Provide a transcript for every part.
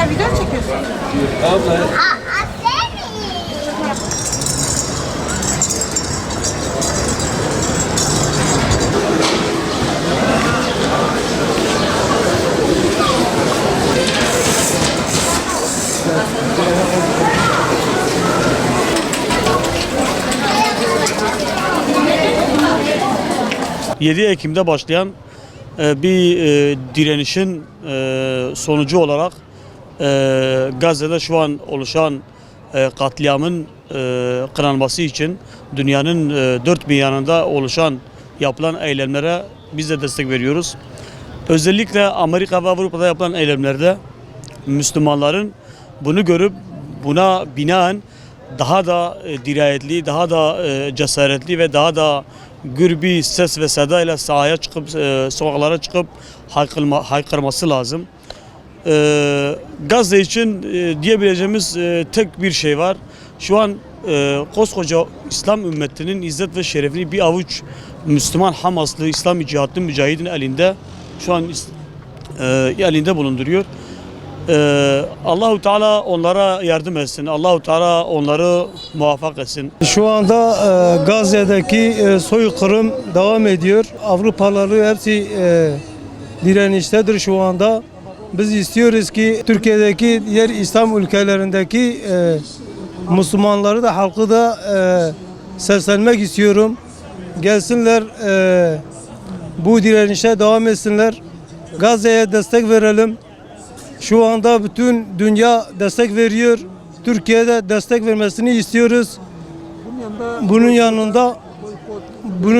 Sen video mu çekiyorsun? ...7 Ekim'de başlayan bir direnişin sonucu olarak Gazze'de şu an oluşan katliamın kınanması için dünyanın dört bir yanında yapılan eylemlere biz de destek veriyoruz. Özellikle Amerika ve Avrupa'da yapılan eylemlerde Müslümanların bunu görüp buna binaen daha da dirayetli, daha da cesaretli ve daha da gür bir ses ve sedayla sahaya çıkıp sokaklara çıkıp haykırması lazım. Gazze için diyebileceğimiz tek bir şey var. Şu an koskoca İslam ümmetinin izzet ve şerefini bir avuç Müslüman Hamaslı, İslam cihatlı mücahidin elinde şu an elinde bulunduruyor. Allahu Teala onlara yardım etsin. Allahu Teala onları muvaffak etsin. Şu anda Gazze'deki soykırım devam ediyor. Avrupalıları hepsi direniştedir şu anda. Biz istiyoruz ki Türkiye'deki diğer İslam ülkelerindeki Müslümanları da halkı da seslenmek istiyorum. Gelsinler bu direnişe devam etsinler. Gazze'ye destek verelim. Şu anda bütün dünya destek veriyor. Türkiye'de destek vermesini istiyoruz. Bunun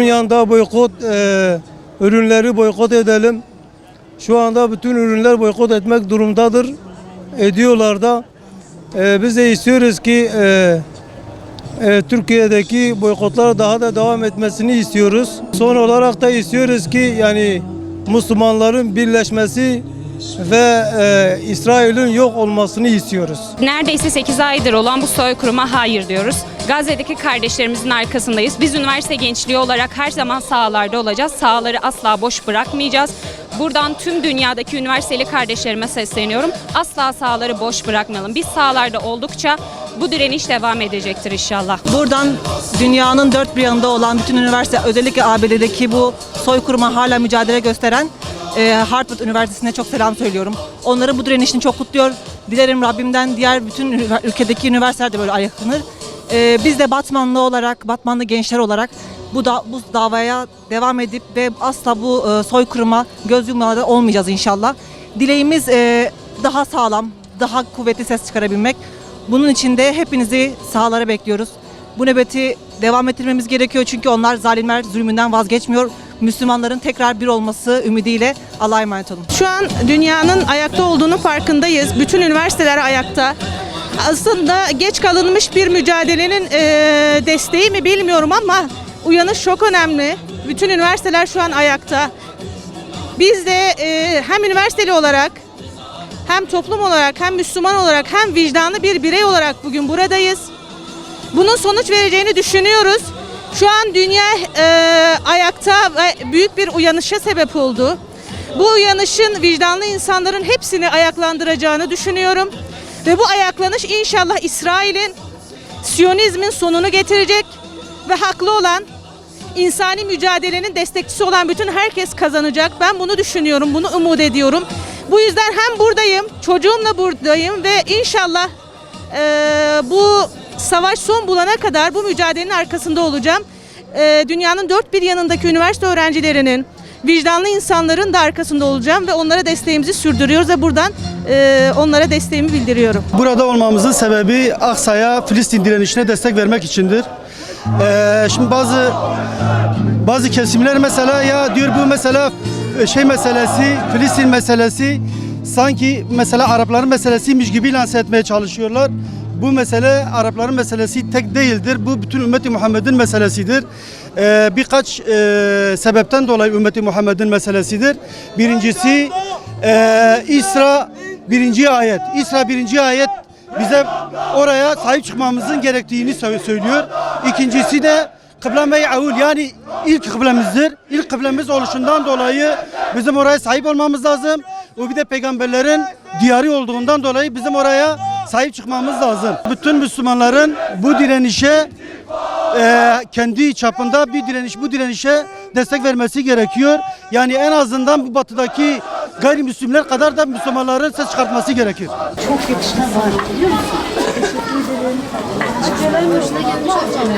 yanında boykot ürünleri boykot edelim. Şu anda bütün ürünler boykot etmek durumdadır. Ediyorlar da. Biz de istiyoruz ki Türkiye'deki boykotlar daha da devam etmesini istiyoruz. Son olarak da istiyoruz ki yani Müslümanların birleşmesi ve İsrail'in yok olmasını istiyoruz. Neredeyse 8 aydır olan bu soykırıma hayır diyoruz. Gazze'deki kardeşlerimizin arkasındayız. Biz üniversite gençliği olarak her zaman sahalarda olacağız. Sahaları asla boş bırakmayacağız. Buradan tüm dünyadaki üniversiteli kardeşlerime sesleniyorum. Asla sahaları boş bırakmayalım. Biz sahalarda oldukça bu direniş devam edecektir inşallah. Buradan dünyanın dört bir yanında olan bütün üniversite, özellikle ABD'deki bu soykırıma hala mücadele gösteren Harvard Üniversitesi'ne çok selam söylüyorum. Onların bu direnişini çok kutluyor. Dilerim Rabbimden diğer bütün ülkedeki üniversiteler de böyle ayaklanır. Biz de Batmanlı gençler olarak bu davaya devam edip ve asla bu soykırıma göz yummadan olmayacağız inşallah. Dileğimiz daha sağlam, daha kuvvetli ses çıkarabilmek. Bunun için de hepinizi sahalara bekliyoruz. Bu nöbeti devam ettirmemiz gerekiyor çünkü onlar zalimler zulmünden vazgeçmiyor. Müslümanların tekrar bir olması ümidiyle Allah'a emanet olun. Şu an dünyanın ayakta olduğunun farkındayız. Bütün üniversiteler ayakta. Aslında geç kalınmış bir mücadelenin desteği mi bilmiyorum ama uyanış çok önemli. Bütün üniversiteler şu an ayakta. Biz de hem üniversiteli olarak, hem toplum olarak, hem Müslüman olarak, hem vicdanlı bir birey olarak bugün buradayız. Bunun sonuç vereceğini düşünüyoruz. Şu an dünya ayakta ve büyük bir uyanışa sebep oldu. Bu uyanışın vicdanlı insanların hepsini ayaklandıracağını düşünüyorum. Ve bu ayaklanış inşallah İsrail'in, Siyonizmin sonunu getirecek ve haklı olan, insani mücadelenin destekçisi olan bütün herkes kazanacak. Ben bunu düşünüyorum, bunu umut ediyorum. Bu yüzden hem buradayım, çocuğumla buradayım ve inşallah bu savaş son bulana kadar bu mücadelenin arkasında olacağım. Dünyanın dört bir yanındaki üniversite öğrencilerinin, vicdanlı insanların da arkasında olacağım ve onlara desteğimizi sürdürüyoruz ve buradan onlara desteğimi bildiriyorum. Burada olmamızın sebebi Aksa'ya, Filistin direnişine destek vermek içindir. Şimdi bazı kesimler mesela ya diyor bu mesela meselesi, Filistin meselesi sanki mesela Arapların meselesiymiş gibi lanse etmeye çalışıyorlar. Bu mesele Arapların meselesi tek değildir. Bu bütün ümmeti Muhammed'in meselesidir. Birkaç sebepten dolayı ümmeti Muhammed'in meselesidir. Birincisi İsra 1. ayet. İsra 1. ayet bize oraya sahip çıkmamızın gerektiğini söylüyor. İkincisi de kıble-i avul yani ilk kıblemizdir. İlk kıblemiz oluşundan dolayı bizim oraya sahip olmamız lazım. O bir de peygamberlerin diyarı olduğundan dolayı bizim oraya sahip çıkmamız lazım. Bütün Müslümanların bu direnişe kendi çapında bu direnişe destek vermesi gerekiyor. Yani en azından bu batıdaki gayrimüslimler kadar da Müslümanların ses çıkartması gerekir. Çok yakışıklı var biliyor musun? Teşekkür ederim. Teşekkürler. Hoşuna gelmiş olacağım.